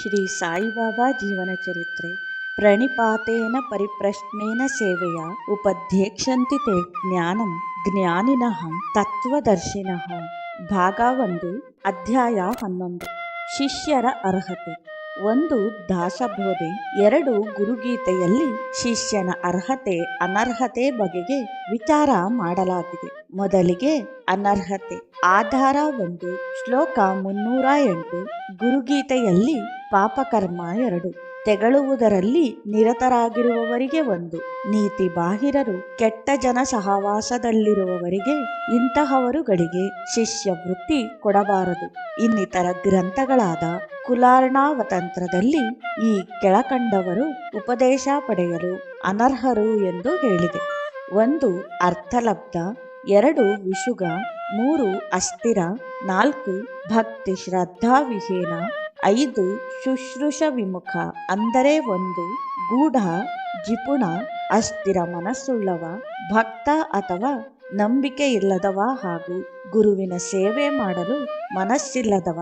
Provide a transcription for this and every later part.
ಶ್ರೀ ಸಾಯಿಬಾಬಾ ಜೀವನ ಚರಿತ್ರೆ. ಪ್ರಣಿಪಾತೇನ ಪರಿಪ್ರಶ್ನೇನ ಸೇವೆಯ ಉಪಧ್ಯಕ್ಷಂತಿ ತೇ ಜ್ಞಾನಂ ಜ್ಞಾನಿನಃ ತತ್ವದರ್ಶಿನಃ. ಭಾಗ 1, ಅಧ್ಯಾಯ 11. ಶಿಷ್ಯರ ಅರ್ಹತೆ. 1. ದಾಸಬೋಧೆ. 2. ಗುರುಗೀತೆಯಲ್ಲಿ ಶಿಷ್ಯನ ಅರ್ಹತೆ ಅನರ್ಹತೆ ಬಗೆಗೆ ವಿಚಾರ ಮಾಡಲಾಗಿದೆ. ಮೊದಲಿಗೆ ಅನರ್ಹತೆ. ಆಧಾರ 1. ಶ್ಲೋಕ 308. ಗುರುಗೀತೆಯಲ್ಲಿ ಪಾಪಕರ್ಮ 2. ತೆಗಳುವುದರಲ್ಲಿ ನಿರತರಾಗಿರುವವರಿಗೆ 1. ನೀತಿ ಬಾಹಿರರು ಕೆಟ್ಟ ಜನ ಸಹವಾಸದಲ್ಲಿರುವವರಿಗೆ ಇಂತಹವರುಗಳಿಗೆ ಶಿಷ್ಯ ವೃತ್ತಿ ಕೊಡಬಾರದು. ಇನ್ನಿತರ ಗ್ರಂಥಗಳಾದ ಕುಲಾರ್ಣಾವತಂತ್ರದಲ್ಲಿ ಈ ಕೆಳಕಂಡವರು ಉಪದೇಶ ಪಡೆಯಲು ಅನರ್ಹರು ಎಂದು ಹೇಳಿದೆ. 1. ಅರ್ಥಲಬ್ಧ. 2. ವಿಷುಗ. 3. ಅಸ್ಥಿರ. 4. ಭಕ್ತಿ ಶ್ರದ್ಧಾವಿಹೀನ. 5. ಶುಶ್ರೂಷ ವಿಮುಖ. ಅಂದರೆ 1. ಗೂಢ ಜಿಪುಣ ಅಸ್ಥಿರ ಮನಸ್ಸುಳ್ಳವ, ಭಕ್ತ ಅಥವಾ ನಂಬಿಕೆ ಇಲ್ಲದವ ಹಾಗೂ ಗುರುವಿನ ಸೇವೆ ಮಾಡಲು ಮನಸ್ಸಿಲ್ಲದವ.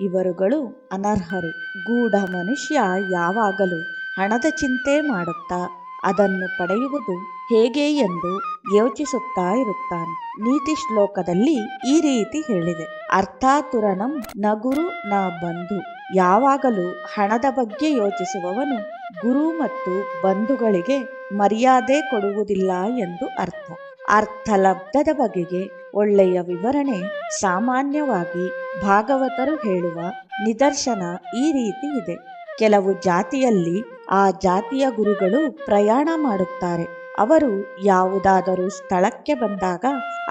ಇವರುಗಳು ಅನರ್ಹರು. ಗೂಢ ಮನುಷ್ಯ ಯಾವಾಗಲೂ ಹಣದ ಚಿಂತೆ ಮಾಡುತ್ತಾ ಅದನ್ನು ಪಡೆಯುವುದು ಹೇಗೆ ಎಂದು ಯೋಚಿಸುತ್ತಾ ಇರುತ್ತಾನೆ. ನೀತಿ ಶ್ಲೋಕದಲ್ಲಿ ಈ ರೀತಿ ಹೇಳಿದೆ: ಅರ್ಥಾತುರನಂ ನ ಗುರು ನ ಬಂಧು. ಯಾವಾಗಲೂ ಹಣದ ಬಗ್ಗೆ ಯೋಚಿಸುವವನು ಗುರು ಮತ್ತು ಬಂಧುಗಳಿಗೆ ಮರ್ಯಾದೆ ಕೊಡುವುದಿಲ್ಲ ಎಂದು ಅರ್ಥ. ಅರ್ಥಲಬ್ಧದ ಬಗೆಗೆ ಒಳ್ಳೆಯ ವಿವರಣೆ ಸಾಮಾನ್ಯವಾಗಿ ಭಾಗವತರು ಹೇಳುವ ನಿದರ್ಶನ ಈ ರೀತಿ ಇದೆ. ಕೆಲವು ಜಾತಿಯಲ್ಲಿ ಆ ಜಾತಿಯ ಗುರುಗಳು ಪ್ರಯಾಣ ಮಾಡುತ್ತಾರೆ. ಅವರು ಯಾವುದಾದರೂ ಸ್ಥಳಕ್ಕೆ ಬಂದಾಗ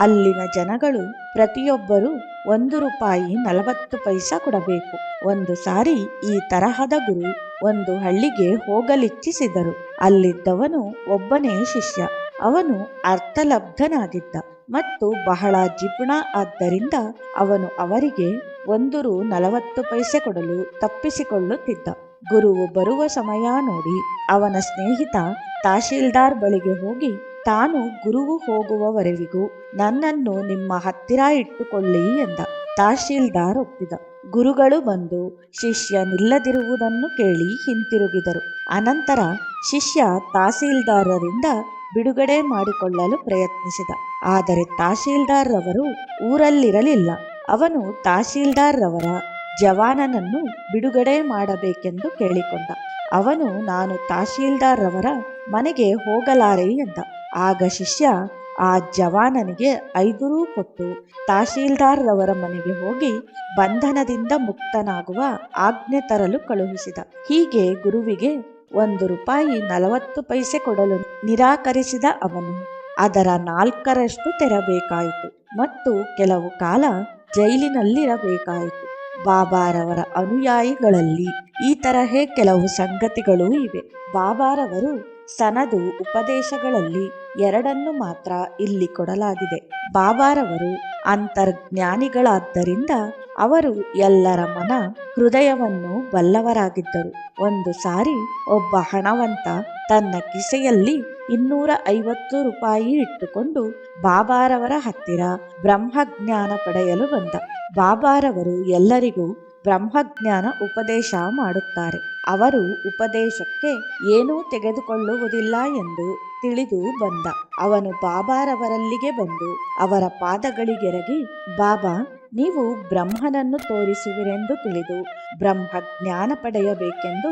ಅಲ್ಲಿನ ಜನಗಳು ಪ್ರತಿಯೊಬ್ಬರೂ 1 ರೂಪಾಯಿ 40 ಪೈಸಾ ಕೊಡಬೇಕು. ಒಂದು ಸಾರಿ ಈ ತರಹದ ಗುರು ಒಂದು ಹಳ್ಳಿಗೆ ಹೋಗಲಿಚ್ಛಿಸಿದರು. ಅಲ್ಲಿದ್ದವನು ಒಬ್ಬನೇ ಶಿಷ್ಯ. ಅವನು ಅರ್ಥಲಬ್ಧನಾಗಿದ್ದ ಮತ್ತು ಬಹಳ ಜಿಪುಣ. ಆದ್ದರಿಂದ ಅವನು ಅವರಿಗೆ 1 ರೂ 40 ಪೈಸೆ ಕೊಡಲು ತಪ್ಪಿಸಿಕೊಳ್ಳುತ್ತಿದ್ದ. ಗುರುವು ಬರುವ ಸಮಯ ನೋಡಿ ಅವನ ಸ್ನೇಹಿತ ತಹಶೀಲ್ದಾರ್ ಬಳಿಗೆ ಹೋಗಿ, ತಾನು ಗುರುವು ಹೋಗುವವರೆವಿಗೂ ನನ್ನನ್ನು ನಿಮ್ಮ ಹತ್ತಿರ ಇಟ್ಟುಕೊಳ್ಳಿ ಎಂದ. ತಹಶೀಲ್ದಾರ್ ಒಪ್ಪಿದ. ಗುರುಗಳು ಬಂದು ಶಿಷ್ಯ ನಿಲ್ಲದಿರುವುದನ್ನು ಕೇಳಿ ಹಿಂತಿರುಗಿದರು. ಅನಂತರ ಶಿಷ್ಯ ತಹಶೀಲ್ದಾರರಿಂದ ಬಿಡುಗಡೆ ಮಾಡಿಕೊಳ್ಳಲು ಪ್ರಯತ್ನಿಸಿದ. ಆದರೆ ತಹಶೀಲ್ದಾರ್ ರವರು ಊರಲ್ಲಿರಲಿಲ್ಲ. ಅವನು ತಹಶೀಲ್ದಾರ್ ರವರ ಜವಾನನನ್ನು ಬಿಡುಗಡೆ ಮಾಡಬೇಕೆಂದು ಕೇಳಿಕೊಂಡ. ಅವನು, ನಾನು ತಹಶೀಲ್ದಾರ್ ರವರ ಮನೆಗೆ ಹೋಗಲಾರೆ ಎಂದ. ಆಗ ಶಿಷ್ಯ ಆ ಜವಾನನಿಗೆ 5 ರೂ ಕೊಟ್ಟು ತಹಶೀಲ್ದಾರ್ ರವರ ಮನೆಗೆ ಹೋಗಿ ಬಂಧನದಿಂದ ಮುಕ್ತನಾಗುವ ಆಜ್ಞೆ ತರಲು ಕಳುಹಿಸಿದ. ಹೀಗೆ ಗುರುವಿಗೆ 1 ರೂಪಾಯಿ 40 ಪೈಸೆ ಕೊಡಲು ನಿರಾಕರಿಸಿದ ಅವನು ಅದರ 4ರಷ್ಟು ತೆರಬೇಕಾಯಿತು ಮತ್ತು ಕೆಲವು ಕಾಲ ಜೈಲಿನಲ್ಲಿರಬೇಕಾಯಿತು. ಬಾಬಾರವರ ಅನುಯಾಯಿಗಳಲ್ಲಿ ಈ ತರಹೇ ಕೆಲವು ಸಂಗತಿಗಳೂ ಇವೆ. ಬಾಬಾರವರು ಸನದು ಉಪದೇಶಗಳಲ್ಲಿ 2 ಮಾತ್ರ ಇಲ್ಲಿ ಕೊಡಲಾಗಿದೆ. ಬಾಬಾರವರು ಅಂತರ್ಜ್ಞಾನಿಗಳಾದ್ದರಿಂದ ಅವರು ಎಲ್ಲರ ಮನ ಹೃದಯವನ್ನು ಬಲ್ಲವರಾಗಿದ್ದರು. ಒಂದು ಸಾರಿ ಒಬ್ಬ ಹಣವಂತ ತನ್ನ ಕಿಸೆಯಲ್ಲಿ 250 ರೂಪಾಯಿ ಇಟ್ಟುಕೊಂಡು ಬಾಬಾರವರ ಹತ್ತಿರ ಬ್ರಹ್ಮಜ್ಞಾನ ಪಡೆಯಲು ಬಂದ. ಬಾಬಾರವರು ಎಲ್ಲರಿಗೂ ಬ್ರಹ್ಮಜ್ಞಾನ ಉಪದೇಶ ಮಾಡುತ್ತಾರೆ. ಅವರು ಉಪದೇಶಕ್ಕೆ ಏನೂ ತೆಗೆದುಕೊಳ್ಳುವುದಿಲ್ಲ ಎಂದು ತಿಳಿದು ಬಂದ. ಅವನು ಬಾಬಾರವರಲ್ಲಿಗೆ ಬಂದು ಅವರ ಪಾದಗಳಿಗೆರಗಿ, ಬಾಬಾ, ನೀವು ಬ್ರಹ್ಮನನ್ನು ತೋರಿಸುವಿರೆಂದು ತಿಳಿದು ಬ್ರಹ್ಮಜ್ಞಾನ ಪಡೆಯಬೇಕೆಂದು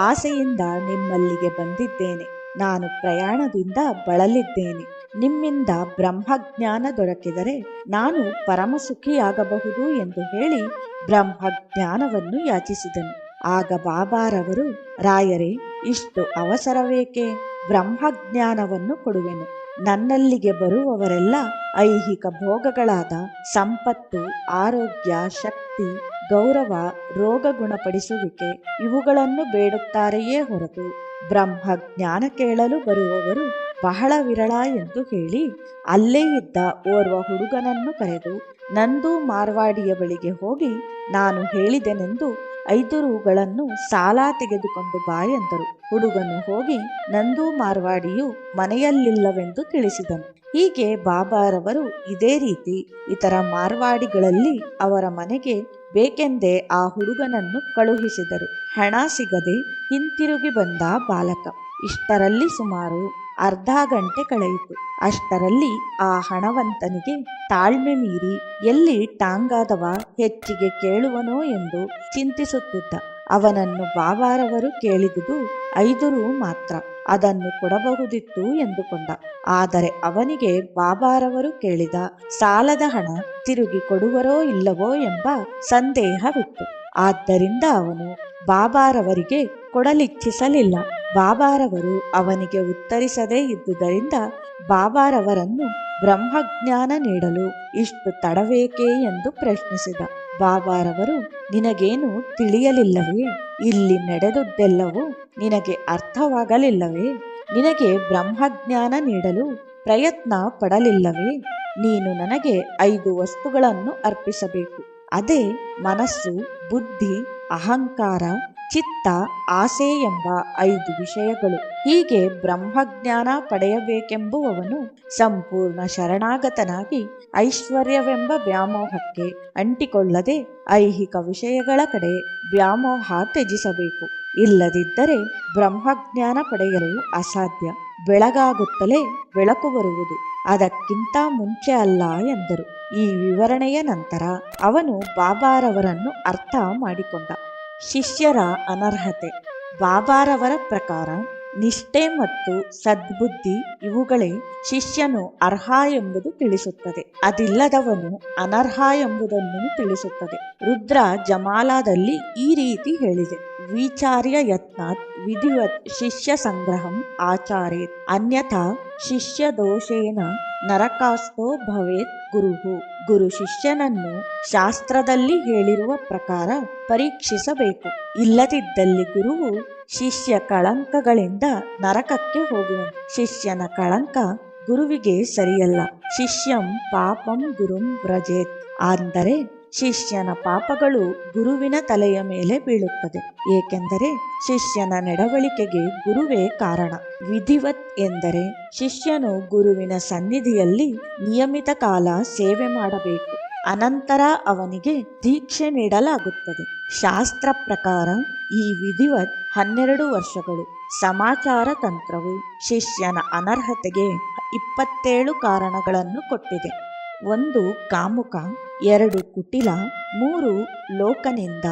ಆಸೆಯಿಂದ ನಿಮ್ಮಲ್ಲಿಗೆ ಬಂದಿದ್ದೇನೆ. ನಾನು ಪ್ರಯಾಣದಿಂದ ಬಳಲಿದ್ದೇನೆ. ನಿಮ್ಮಿಂದ ಬ್ರಹ್ಮಜ್ಞಾನ ದೊರಕಿದರೆ ನಾನು ಪರಮಸುಖಿಯಾಗಬಹುದು ಎಂದು ಹೇಳಿ ಬ್ರಹ್ಮಜ್ಞಾನವನ್ನು ಯಾಚಿಸಿದನು. ಆಗ ಬಾಬಾರವರು, ರಾಯರೇ, ಇಷ್ಟು ಅವಸರವೇಕೆ? ಬ್ರಹ್ಮಜ್ಞಾನವನ್ನು ಕೊಡುವೆನು. ನನ್ನಲ್ಲಿಗೆ ಬರುವವರೆಲ್ಲ ಐಹಿಕ ಭೋಗಗಳಾದ ಸಂಪತ್ತು, ಆರೋಗ್ಯ, ಶಕ್ತಿ, ಗೌರವ, ರೋಗ ಗುಣಪಡಿಸುವಿಕೆ ಇವುಗಳನ್ನು ಬೇಡುತ್ತಾರೆಯೇ ಹೊರತು ಬ್ರಹ್ಮಜ್ಞಾನ ಕೇಳಲು ಬರುವವರು ಬಹಳ ವಿರಳ ಎಂದು ಹೇಳಿ ಅಲ್ಲೇ ಇದ್ದ ಓರ್ವ ಹುಡುಗನನ್ನು ಕರೆದು ನಂದು ಮಾರ್ವಾಡಿಯ ಬಳಿಗೆ ಹೋಗಿ ನಾನು ಹೇಳಿದೆನೆಂದು 5 ರೂಗಳನ್ನು ಸಾಲ ತೆಗೆದುಕೊಂಡು ಬಾ ಎಂದರು. ಹುಡುಗನು ಹೋಗಿ ನಂದು ಮಾರ್ವಾಡಿಯು ಮನೆಯಲ್ಲಿಲ್ಲವೆಂದು ತಿಳಿಸಿದನು. ಹೀಗೆ ಬಾಬಾರವರು ಇದೇ ರೀತಿ ಇತರ ಮಾರ್ವಾಡಿಗಳಲ್ಲಿ ಅವರ ಮನೆಗೆ ಬೇಕೆಂದೇ ಆ ಹುಡುಗನನ್ನು ಕಳುಹಿಸಿದರು. ಹಣ ಸಿಗದೆ ಹಿಂತಿರುಗಿ ಬಂದ ಬಾಲಕ. ಇಷ್ಟರಲ್ಲಿ ಸುಮಾರು ಅರ್ಧ ಗಂಟೆ ಕಳೆಯಿತು. ಅಷ್ಟರಲ್ಲಿ ಆ ಹಣವಂತನಿಗೆ ತಾಳ್ಮೆ ಮೀರಿ ಎಲ್ಲಿ ಟಾಂಗಾದವ ಹೆಚ್ಚಿಗೆ ಕೇಳುವನೋ ಎಂದು ಚಿಂತಿಸುತ್ತಿದ್ದ. ಅವನನ್ನು ಬಾಬಾರವರು ಕೇಳಿದುದು 5 ರೂ ಮಾತ್ರ. ಅದನ್ನು ಕೊಡಬಹುದಿತ್ತು ಎಂದುಕೊಂಡ. ಆದರೆ ಅವನಿಗೆ ಬಾಬಾರವರು ಕೇಳಿದ ಸಾಲದ ಹಣ ತಿರುಗಿ ಕೊಡುವರೋ ಇಲ್ಲವೋ ಎಂಬ ಸಂದೇಹವಿತ್ತು. ಆದ್ದರಿಂದ ಅವನು ಬಾಬಾರವರಿಗೆ ಕೊಡಲಿಚ್ಛಿಸಲಿಲ್ಲ. ಬಾಬಾರವರು ಅವನಿಗೆ ಉತ್ತರಿಸದೇ ಇದ್ದುದರಿಂದ ಬಾಬಾರವರನ್ನು ಬ್ರಹ್ಮಜ್ಞಾನ ನೀಡಲು ಇಷ್ಟು ತಡವೇಕೆ ಎಂದು ಪ್ರಶ್ನಿಸಿದ. ಬಾಬಾರವರು, ನಿನಗೇನು ತಿಳಿಯಲಿಲ್ಲವೇ? ಇಲ್ಲಿ ನಡೆದುದೆಲ್ಲವೂ ನಿನಗೆ ಅರ್ಥವಾಗಲಿಲ್ಲವೇ? ನಿನಗೆ ಬ್ರಹ್ಮಜ್ಞಾನ ನೀಡಲು ಪ್ರಯತ್ನ ಪಡಲಿಲ್ಲವೇ? ನೀನು ನನಗೆ 5 ವಸ್ತುಗಳನ್ನು ಅರ್ಪಿಸಬೇಕು. ಅದೇ ಮನಸ್ಸು, ಬುದ್ಧಿ, ಅಹಂಕಾರ, ಚಿತ್ತ, ಆಸೆ ಎಂಬ 5 ವಿಷಯಗಳು. ಹೀಗೆ ಬ್ರಹ್ಮಜ್ಞಾನ ಪಡೆಯಬೇಕೆಂಬುವವನು ಸಂಪೂರ್ಣ ಶರಣಾಗತನಾಗಿ ಐಶ್ವರ್ಯವೆಂಬ ವ್ಯಾಮೋಹಕ್ಕೆ ಅಂಟಿಕೊಳ್ಳದೆ ಐಹಿಕ ವಿಷಯಗಳ ಕಡೆ ವ್ಯಾಮೋಹ ತ್ಯಜಿಸಬೇಕು. ಇಲ್ಲದಿದ್ದರೆ ಬ್ರಹ್ಮಜ್ಞಾನ ಪಡೆಯಲು ಅಸಾಧ್ಯ. ಬೆಳಗಾಗುತ್ತಲೇ ಬೆಳಕು ಬರುವುದು, ಅದಕ್ಕಿಂತ ಮುಂಚೆ ಅಲ್ಲ ಎಂದರು. ಈ ವಿವರಣೆಯ ನಂತರ ಅವನು ಬಾಬಾರವರನ್ನು ಅರ್ಥ ಮಾಡಿಕೊಂಡ. ಶಿಷ್ಯರ ಅನರ್ಹತೆ. ಬಾಬಾರವರ ಪ್ರಕಾರ ನಿಷ್ಠೆ ಮತ್ತು ಸದ್ಬುದ್ಧಿ ಇವುಗಳೇ ಶಿಷ್ಯನು ಅರ್ಹ ಎಂಬುದು ತಿಳಿಸುತ್ತದೆ. ಅದಿಲ್ಲದವನು ಅನರ್ಹ ಎಂಬುದನ್ನು ತಿಳಿಸುತ್ತದೆ. ರುದ್ರ ಜಮಾಲಾದಲ್ಲಿ ಈ ರೀತಿ ಹೇಳಿದೆ: ವಿಚಾರ್ಯ ಯತ್ನಾತ್ ವಿಧಿವತ್ ಶಿಷ್ಯ ಸಂಗ್ರಹಂ ಆಚಾರೇತ್, ಅನ್ಯಥಾ ಶಿಷ್ಯ ದೋಷೇನ ನರಕಾಸ್ತೋ ಭವೇತ್ ಗುರುಹು. ಗುರು ಶಿಷ್ಯನನ್ನು ಶಾಸ್ತ್ರದಲ್ಲಿ ಹೇಳಿರುವ ಪ್ರಕಾರ ಪರೀಕ್ಷಿಸಬೇಕು. ಇಲ್ಲದಿದ್ದಲ್ಲಿ ಗುರುವು ಶಿಷ್ಯ ಕಳಂಕಗಳಿಂದ ನರಕಕ್ಕೆ ಹೋಗುವನು. ಶಿಷ್ಯನ ಕಳಂಕ ಗುರುವಿಗೆ ಸರಿಯಲ್ಲ. ಶಿಷ್ಯಂ ಪಾಪಂ ಗುರುಂ ವ್ರಜೇತ್. ಅಂದರೆ ಶಿಷ್ಯನ ಪಾಪಗಳು ಗುರುವಿನ ತಲೆಯ ಮೇಲೆ ಬೀಳುತ್ತದೆ. ಏಕೆಂದರೆ ಶಿಷ್ಯನ ನಡವಳಿಕೆಗೆ ಗುರುವೇ ಕಾರಣ. ವಿಧಿವತ್ ಎಂದರೆ ಶಿಷ್ಯನು ಗುರುವಿನ ಸನ್ನಿಧಿಯಲ್ಲಿ ನಿಯಮಿತ ಕಾಲ ಸೇವೆ ಮಾಡಬೇಕು. ಅನಂತರ ಅವನಿಗೆ ದೀಕ್ಷೆ ನೀಡಲಾಗುತ್ತದೆ. ಶಾಸ್ತ್ರ ಪ್ರಕಾರ ಈ ವಿಧಿವತ್ 12 ವರ್ಷಗಳು. ಸಮಾಚಾರ ತಂತ್ರವು ಶಿಷ್ಯನ ಅನರ್ಹತೆಗೆ 27 ಕಾರಣಗಳನ್ನು ಕೊಟ್ಟಿದೆ. 1 ಕಾಮುಕ, 2 ಕುಟಿಲ, 3 ಲೋಕನಿಂದ,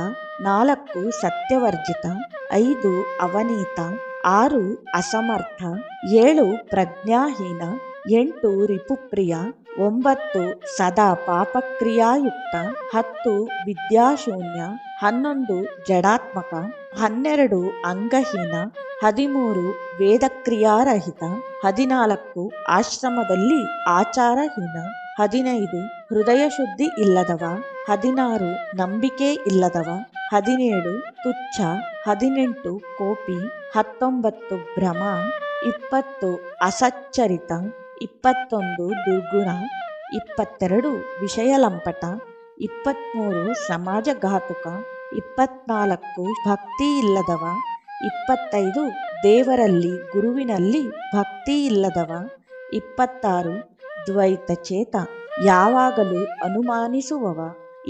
4 ಸತ್ಯವರ್ಜಿತ, 5 ಅವನೀತ, 6 ಅಸಮರ್ಥ, 7 ಪ್ರಜ್ಞಾಹೀನ, 8 ರಿಪುಪ್ರಿಯ, 9 ಸದಾ ಪಾಪಕ್ರಿಯಾಯುಕ್ತ, 10 ವಿದ್ಯಾಶೂನ್ಯ, 11 ಜಡಾತ್ಮಕ, 12 ಅಂಗಹೀನ, 13 ವೇದಕ್ರಿಯಾರಹಿತ, 14 ಆಶ್ರಮದಲ್ಲಿ ಆಚಾರಹೀನ, 15 ಹೃದಯ ಶುದ್ಧಿ ಇಲ್ಲದವ, 16 ನಂಬಿಕೆ ಇಲ್ಲದವ, 17 ತುಚ್ಛ, 18 ಕೋಪಿ, 19 ಭ್ರಮ, 20 ಅಸಚ್ಚರಿತ, 21 ದುರ್ಗುಣ, 22 ವಿಷಯಲಂಪಟ, 23 ಸಮಾಜಘಾತುಕ, 24 ಭಕ್ತಿ ಇಲ್ಲದವ, 25 ದೇವರಲ್ಲಿ ಗುರುವಿನಲ್ಲಿ ಭಕ್ತಿ ಇಲ್ಲದವ, 26 ದ್ವೈತ ಚೇತ, ಯಾವಾಗಲೂ ಅನುಮಾನಿಸುವವ,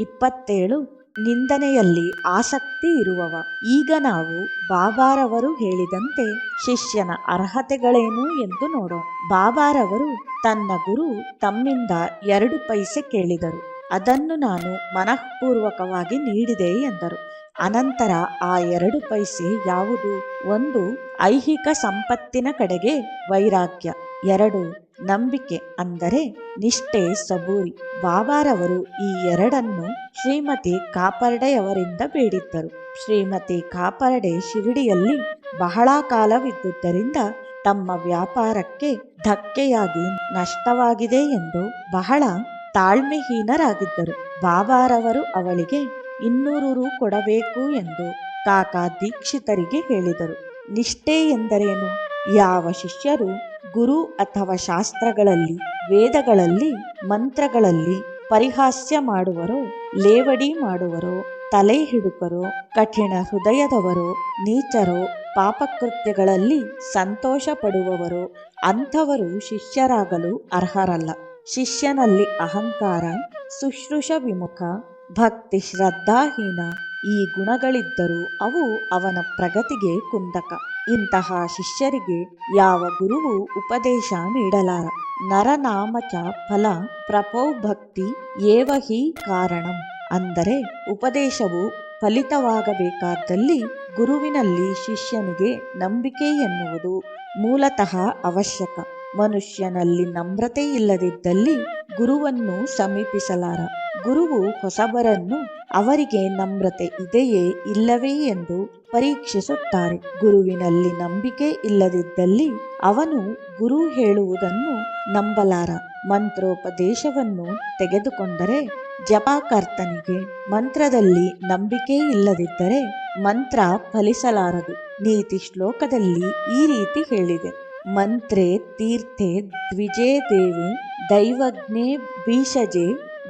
27 ನಿಂದನೆಯಲ್ಲಿ ಆಸಕ್ತಿ ಇರುವವ. ಈಗ ನಾವು ಬಾಬಾರವರು ಹೇಳಿದಂತೆ ಶಿಷ್ಯನ ಅರ್ಹತೆಗಳೇನು ಎಂದು ನೋಡೋಣ. ಬಾಬಾರವರು ತನ್ನ ಗುರು ತಮ್ಮಿಂದ 2 ಪೈಸೆ ಕೇಳಿದರು. ಅದನ್ನು ನಾನು ಮನಃಪೂರ್ವಕವಾಗಿ ನೀಡಿದೆ ಎಂದರು. ಅನಂತರ ಆ 2 ಪೈಸೆ ಯಾವುದು? 1 ಐಹಿಕ ಸಂಪತ್ತಿನ ಕಡೆಗೆ ವೈರಾಗ್ಯ, 2 ನಂಬಿಕೆ ಅಂದರೆ ನಿಷ್ಠೆ ಸಬೂರಿ. ಬಾಬಾರವರು ಈ 2ನ್ನು ಶ್ರೀಮತಿ ಕಾಪರ್ಡೆಯವರಿಂದ ಬೇಡಿದ್ದರು. ಶ್ರೀಮತಿ ಕಾಪರ್ಡೆ ಶಿರಡಿಯಲ್ಲಿ ಬಹಳ ಕಾಲವಿದ್ದುದರಿಂದ ತಮ್ಮ ವ್ಯಾಪಾರಕ್ಕೆ ಧಕ್ಕೆಯಾಗಿ ನಷ್ಟವಾಗಿದೆ ಎಂದು ಬಹಳ ತಾಳ್ಮೆಹೀನರಾಗಿದ್ದರು. ಬಾಬಾರವರು ಅವಳಿಗೆ 200 ರೂ ಕೊಡಬೇಕು ಎಂದು ಕಾಕಾ ದೀಕ್ಷಿತರಿಗೆ ಹೇಳಿದರು. ನಿಷ್ಠೆ ಎಂದರೇನು? ಯಾವ ಶಿಷ್ಯರು ಗುರು ಅಥವಾ ಶಾಸ್ತ್ರಗಳಲ್ಲಿ, ವೇದಗಳಲ್ಲಿ, ಮಂತ್ರಗಳಲ್ಲಿ ಪರಿಹಾಸ್ಯ ಮಾಡುವರೋ, ಲೇವಡಿ ಮಾಡುವರೋ, ತಲೆ ಹಿಡುಕರೋ, ಕಠಿಣ ಹೃದಯದವರೋ, ನೀಚರೋ, ಪಾಪಕೃತ್ಯಗಳಲ್ಲಿ ಸಂತೋಷ ಪಡುವವರೋ ಅಂಥವರು ಶಿಷ್ಯರಾಗಲು ಅರ್ಹರಲ್ಲ. ಶಿಷ್ಯನಲ್ಲಿ ಅಹಂಕಾರ, ಶುಶ್ರೂಷ ವಿಮುಖ, ಭಕ್ತಿ ಶ್ರದ್ಧಾಹೀನ ಈ ಗುಣಗಳಿದ್ದರೂ ಅವು ಅವನ ಪ್ರಗತಿಗೆ ಕುಂದಕ. ಇಂತಹ ಶಿಷ್ಯರಿಗೆ ಯಾವ ಗುರುವು ಉಪದೇಶ ನೀಡಲಾರ. ನರನಾಮಚ ಫಲ ಪ್ರಪೌ ಭಕ್ತಿ ಏವ ಹಿ ಕಾರಣಂ. ಅಂದರೆ ಉಪದೇಶವು ಫಲಿತವಾಗಬೇಕಾದಲ್ಲಿ ಗುರುವಿನಲ್ಲಿ ಶಿಷ್ಯನಿಗೆ ನಂಬಿಕೆ ಎನ್ನುವುದು ಮೂಲತಃ ಅವಶ್ಯಕ. ಮನುಷ್ಯನಲ್ಲಿ ನಮ್ರತೆ ಇಲ್ಲದಿದ್ದಲ್ಲಿ ಗುರುವನ್ನು ಸಮೀಪಿಸಲಾರ. ಗುರುವು ಹೊಸಬರನ್ನು ಅವರಿಗೆ ನಮ್ರತೆ ಇದೆಯೇ ಇಲ್ಲವೇ ಎಂದು ಪರೀಕ್ಷಿಸುತ್ತಾರೆ. ಗುರುವಿನಲ್ಲಿ ನಂಬಿಕೆ ಇಲ್ಲದಿದ್ದಲ್ಲಿ ಅವನು ಗುರು ಹೇಳುವುದನ್ನು ನಂಬಲಾರ. ಮಂತ್ರೋಪದೇಶವನ್ನು ತೆಗೆದುಕೊಂಡರೆ ಜಪಕರ್ತನಿಗೆ ಮಂತ್ರದಲ್ಲಿ ನಂಬಿಕೆ ಇಲ್ಲದಿದ್ದರೆ ಮಂತ್ರ ಫಲಿಸಲಾರದು. ನೀತಿ ಶ್ಲೋಕದಲ್ಲಿ ಈ ರೀತಿ ಹೇಳಿದೆ: ಮಂತ್ರೇ ತೀರ್ಥೆ ದ್ವಿಜೇ ದೇವೆ ದೈವಜ್ಞೆ ಭೀಷಜೆ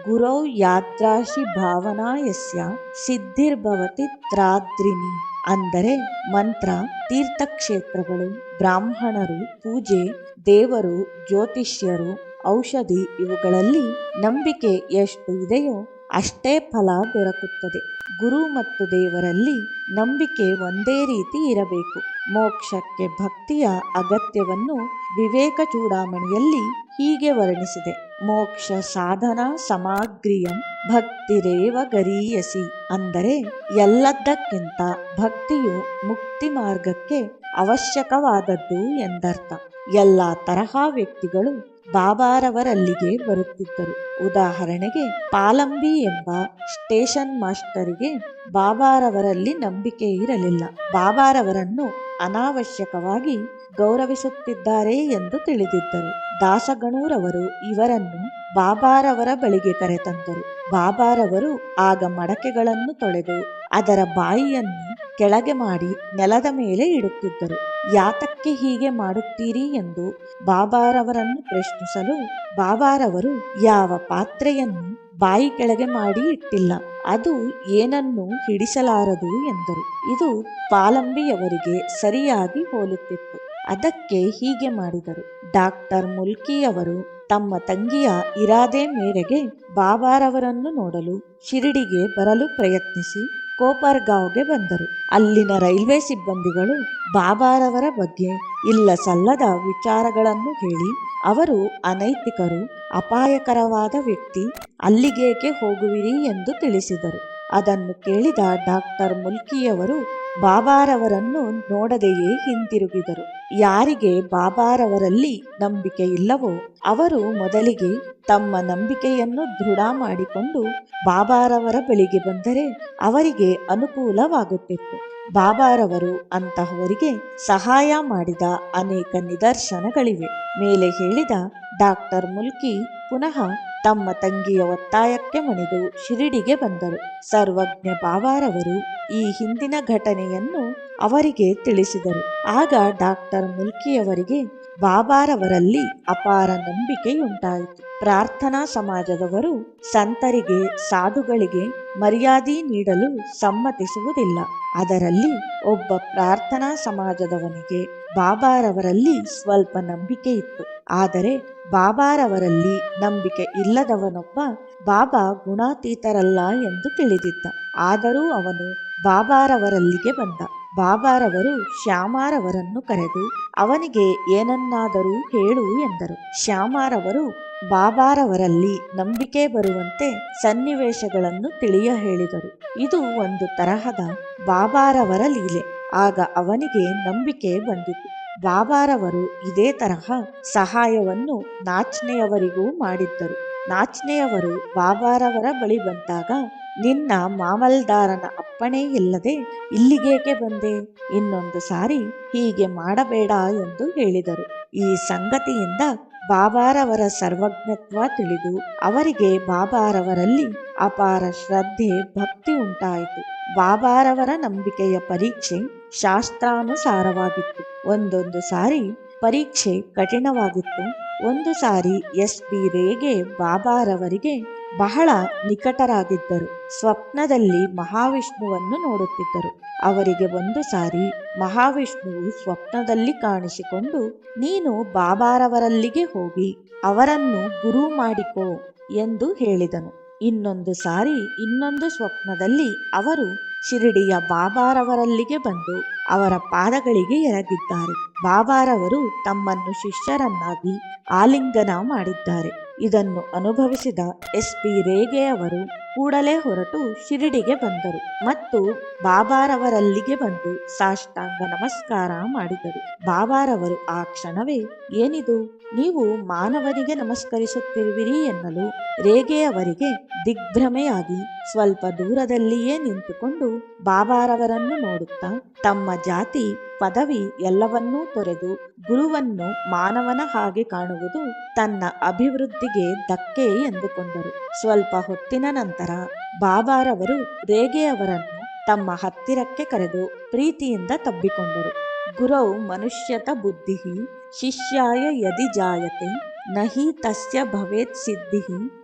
ಗುರೌ ಯಾದ್ರಾಶಿ ಭಾವನಾ ಯಸ್ಯ ಸಿದ್ಧಿರ್ಭವತಿ ತ್ರಾದ್ರಿನಿ. ಅಂದರೆ ಮಂತ್ರ, ತೀರ್ಥಕ್ಷೇತ್ರಗಳು, ಬ್ರಾಹ್ಮಣರು, ಪೂಜೆ, ದೇವರು, ಜ್ಯೋತಿಷ್ಯರು, ಔಷಧಿ ಇವುಗಳಲ್ಲಿ ನಂಬಿಕೆ ಎಷ್ಟು ಇದೆಯೋ ಅಷ್ಟೇ ಫಲ ದೊರಕುತ್ತದೆ. ಗುರು ಮತ್ತು ದೇವರಲ್ಲಿ ನಂಬಿಕೆ ಒಂದೇ ರೀತಿ ಇರಬೇಕು. ಮೋಕ್ಷಕ್ಕೆ ಭಕ್ತಿಯ ಅಗತ್ಯವನ್ನು ವಿವೇಕ ಚೂಡಾಮಣಿಯಲ್ಲಿ ಹೀಗೆ ವರ್ಣಿಸಿದೆ: ಮೋಕ್ಷ ಸಾಧನ ಸಮಾಗ್ರಿಯಂ ಭಕ್ತಿರೇವ ಗರೀಯಸಿ. ಅಂದರೆ ಎಲ್ಲದಕ್ಕಿಂತ ಭಕ್ತಿಯು ಮುಕ್ತಿ ಮಾರ್ಗಕ್ಕೆ ಅವಶ್ಯಕವಾದದ್ದು ಎಂದರ್ಥ. ಎಲ್ಲ ತರಹ ವ್ಯಕ್ತಿಗಳು ಬಾಬಾರವರಲ್ಲಿಗೆ ಬರುತ್ತಿದ್ದರು. ಉದಾಹರಣೆಗೆ, ಪಾಲಂಬಿ ಎಂಬ ಸ್ಟೇಷನ್ ಮಾಸ್ಟರಿಗೆ ಬಾಬಾರವರಲ್ಲಿ ನಂಬಿಕೆ ಇರಲಿಲ್ಲ. ಬಾಬಾರವರನ್ನು ಅನಾವಶ್ಯಕವಾಗಿ ಗೌರವಿಸುತ್ತಿದ್ದಾರೆ ಎಂದು ತಿಳಿದಿದ್ದರು. ದಾಸಗಣೂರವರು ಇವರನ್ನು ಬಾಬಾರವರ ಬಳಿಗೆ ಕರೆತಂದರು. ಬಾಬಾರವರು ಆಗ ಮಡಕೆಗಳನ್ನು ತೊಳೆದು ಅದರ ಬಾಯಿಯನ್ನು ಕೆಳಗೆ ಮಾಡಿ ನೆಲದ ಮೇಲೆ ಇಡುತ್ತಿದ್ದರು. ಯಾತಕ್ಕೆ ಹೀಗೆ ಮಾಡುತ್ತೀರಿ ಎಂದು ಬಾಬಾರವರನ್ನು ಪ್ರಶ್ನಿಸಲು ಬಾಬಾರವರು ಯಾವ ಪಾತ್ರೆಯನ್ನು ಬಾಯಿ ಕೆಳಗೆ ಮಾಡಿ ಇಟ್ಟಿಲ್ಲ, ಅದು ಏನನ್ನೂ ಹಿಡಿಸಲಾರದು ಎಂದರು. ಇದು ಪಾಲಂಬಿಯವರಿಗೆ ಸರಿಯಾಗಿ ಹೋಲುತ್ತಿತ್ತು. ಅದಕ್ಕೆ ಹೀಗೆ ಮಾಡಿದರು. ಡಾಕ್ಟರ್ ಮುಲ್ಕಿಯವರು ತಮ್ಮ ತಂಗಿಯ ಇರಾದೆ ಮೇರೆಗೆ ಬಾಬಾರವರನ್ನು ನೋಡಲು ಶಿರಡಿಗೆ ಬರಲು ಪ್ರಯತ್ನಿಸಿ ಕೋಪರ್ಗಾಂವ್ಗೆ ಬಂದರು. ಅಲ್ಲಿನ ರೈಲ್ವೆ ಸಿಬ್ಬಂದಿಗಳು ಬಾಬಾರವರ ಬಗ್ಗೆ ಇಲ್ಲ ಸಲ್ಲದ ವಿಚಾರಗಳನ್ನು ಹೇಳಿ ಅವರು ಅನೈತಿಕರು, ಅಪಾಯಕರವಾದ ವ್ಯಕ್ತಿ, ಅಲ್ಲಿಗೇಕೆ ಹೋಗುವಿರಿ ಎಂದು ತಿಳಿಸಿದರು. ಅದನ್ನು ಕೇಳಿದ ಡಾಕ್ಟರ್ ಮುಲ್ಕಿಯವರು ಬಾಬಾರವರನ್ನು ನೋಡದೆಯೇ ಹಿಂತಿರುಗಿದರು. ಯಾರಿಗೆ ಬಾಬಾರವರಲ್ಲಿ ನಂಬಿಕೆ ಇಲ್ಲವೋ ಅವರು ಮೊದಲಿಗೆ ತಮ್ಮ ನಂಬಿಕೆಯನ್ನು ದೃಢ ಮಾಡಿಕೊಂಡು ಬಾಬಾರವರ ಬಳಿಗೆ ಬಂದರೆ ಅವರಿಗೆ ಅನುಕೂಲವಾಗುತ್ತಿತ್ತು. ಬಾಬಾರವರು ಅಂತಹವರಿಗೆ ಸಹಾಯ ಮಾಡಿದ ಅನೇಕ ನಿದರ್ಶನಗಳಿವೆ. ಮೇಲೆ ಹೇಳಿದ ಡಾಕ್ಟರ್ ಮುಲ್ಕಿ ಪುನಃ ತಮ್ಮ ತಂಗಿಯ ಒತ್ತಾಯಕ್ಕೆ ಮಣಿದು ಶಿರಡಿಗೆ ಬಂದರು. ಸರ್ವಜ್ಞ ಬಾಬಾರವರು ಈ ಹಿಂದಿನ ಘಟನೆಯನ್ನು ಅವರಿಗೆ ತಿಳಿಸಿದರು. ಆಗ ಡಾಕ್ಟರ್ ಮುಲ್ಕಿಯವರಿಗೆ ಬಾಬಾರವರಲ್ಲಿ ಅಪಾರ ನಂಬಿಕೆಯುಂಟಾಯಿತು. ಪ್ರಾರ್ಥನಾ ಸಮಾಜದವರು ಸಂತರಿಗೆ, ಸಾಧುಗಳಿಗೆ ಮರ್ಯಾದೆ ನೀಡಲು ಸಮ್ಮತಿಸುವುದಿಲ್ಲ. ಅದರಲ್ಲಿ ಒಬ್ಬ ಪ್ರಾರ್ಥನಾ ಸಮಾಜದವನಿಗೆ ಬಾಬಾರವರಲ್ಲಿ ಸ್ವಲ್ಪ ನಂಬಿಕೆ ಇತ್ತು. ಆದರೆ ಬಾಬಾರವರಲ್ಲಿ ನಂಬಿಕೆ ಇಲ್ಲದವನೊಬ್ಬ ಬಾಬಾ ಗುಣಾತೀತರಲ್ಲ ಎಂದು ತಿಳಿದಿದ್ದ. ಆದರೂ ಅವನು ಬಾಬಾರವರಲ್ಲಿಗೆ ಬಂದ. ಬಾಬಾರವರು ಶ್ಯಾಮಾರವರನ್ನು ಕರೆದು ಅವನಿಗೆ ಏನನ್ನಾದರೂ ಹೇಳು ಎಂದರು. ಶ್ಯಾಮಾರವರು ಬಾಬಾರವರಲ್ಲಿ ನಂಬಿಕೆ ಬರುವಂತೆ ಸನ್ನಿವೇಶಗಳನ್ನು ತಿಳಿಯ ಹೇಳಿದರು. ಇದು ಒಂದು ತರಹದ ಬಾಬಾರವರ ಲೀಲೆ. ಆಗ ಅವನಿಗೆ ನಂಬಿಕೆ ಬಂದಿತು. ಬಾಬಾರವರು ಇದೇ ತರಹ ಸಹಾಯವನ್ನು ನಾಚ್ನೆಯವರಿಗೂ ಮಾಡಿದ್ದರು. ನಾಚ್ನೆಯವರು ಬಾಬಾರವರ ಬಳಿ ಬಂದಾಗ, ನಿನ್ನ ಮಾಮಲ್ದಾರನ ಅಪ್ಪಣೆ ಇಲ್ಲದೆ ಇಲ್ಲಿಗೇಕೆ ಬಂದೆ? ಇನ್ನೊಂದು ಸಾರಿ ಹೀಗೆ ಮಾಡಬೇಡ ಎಂದು ಹೇಳಿದರು. ಈ ಸಂಗತಿಯಿಂದ ಬಾಬಾರವರ ಸರ್ವಜ್ಞತ್ವ ತಿಳಿದು ಅವರಿಗೆ ಬಾಬಾರವರಲ್ಲಿ ಅಪಾರ ಶ್ರದ್ಧೆ, ಭಕ್ತಿ ಉಂಟಾಯಿತು. ಬಾಬಾರವರ ನಂಬಿಕೆಯ ಪರೀಕ್ಷೆ ಶಾಸ್ತ್ರಾನುಸಾರವಾಗಿತ್ತು. ಒಂದೊಂದು ಸಾರಿ ಪರೀಕ್ಷೆ ಕಠಿಣವಾಗಿತ್ತು. ಒಂದು ಸಾರಿ ಎಸ್.ಬಿ. ರೇಗೆ ಬಾಬಾರವರಿಗೆ ಬಹಳ ನಿಕಟರಾಗಿದ್ದರು. ಸ್ವಪ್ನದಲ್ಲಿ ಮಹಾವಿಷ್ಣುವನ್ನು ನೋಡುತ್ತಿದ್ದರು. ಅವರಿಗೆ ಒಂದು ಸಾರಿ ಮಹಾವಿಷ್ಣುವು ಸ್ವಪ್ನದಲ್ಲಿ ಕಾಣಿಸಿಕೊಂಡು, ನೀನು ಬಾಬಾರವರಲ್ಲಿಗೆ ಹೋಗಿ ಅವರನ್ನು ಗುರು ಮಾಡಿಕೋ ಎಂದು ಹೇಳಿದನು. ಇನ್ನೊಂದು ಸಾರಿ ಇನ್ನೊಂದು ಸ್ವಪ್ನದಲ್ಲಿ ಅವರು ಶಿರಡಿಯ ಬಾಬಾರವರಲ್ಲಿಗೆ ಬಂದು ಅವರ ಪಾದಗಳಿಗೆ ಎರಗಿದ್ದಾರೆ. ಬಾಬಾರವರು ತಮ್ಮನ್ನು ಶಿಷ್ಯರನ್ನಾಗಿ ಆಲಿಂಗನ ಮಾಡಿದ್ದಾರೆ. ಇದನ್ನು ಅನುಭವಿಸಿದ SP ರೇಗೆ ಅವರು ಕೂಡಲೇ ಹೊರಟು ಶಿರಡಿಗೆ ಬಂದರು ಮತ್ತು ಬಾಬಾರವರಲ್ಲಿಗೆ ಬಂದು ಸಾಷ್ಟಾಂಗ ನಮಸ್ಕಾರ ಮಾಡಿದರು. ಬಾಬಾರವರು ಆ ಕ್ಷಣವೇ, ಏನಿದು, ನೀವು ಮಾನವನಿಗೆ ನಮಸ್ಕರಿಸುತ್ತಿರುವಿರಿ ಎನ್ನಲು ರೇಗೆ ಅವರಿಗೆ ದಿಗ್ಭ್ರಮೆಯಾಗಿ ಸ್ವಲ್ಪ ದೂರದಲ್ಲಿಯೇ ನಿಂತುಕೊಂಡು ಬಾಬಾರವರನ್ನು ನೋಡುತ್ತಾ ತಮ್ಮ ಜಾತಿ ಪದವಿ ಎಲ್ಲವನ್ನೂ ತೊರೆದು ಗುರುವನ್ನು ಮಾನವನ ಹಾಗೆ ಕಾಣುವುದು ತನ್ನ ಅಭಿವೃದ್ಧಿಗೆ ಧಕ್ಕೆ ಎಂದುಕೊಂಡರು. ಸ್ವಲ್ಪ ಹೊತ್ತಿನ ನಂತರ ಬಾಬಾರವರು ರೇಗೆ ಅವರನ್ನು ತಮ್ಮ ಹತ್ತಿರಕ್ಕೆ ಕರೆದು ಪ್ರೀತಿಯಿಂದ ತಬ್ಬಿಕೊಂಡರು. ಗುರೌ ಮನುಷ್ಯತ ಬುದ್ಧಿ ಶಿಷ್ಯಾಯ ಯದಿ ಜಾಯತೆ ನಹಿ ತಸ್ಯ ಭವೇತ್ ಸಿದ್ಧಿ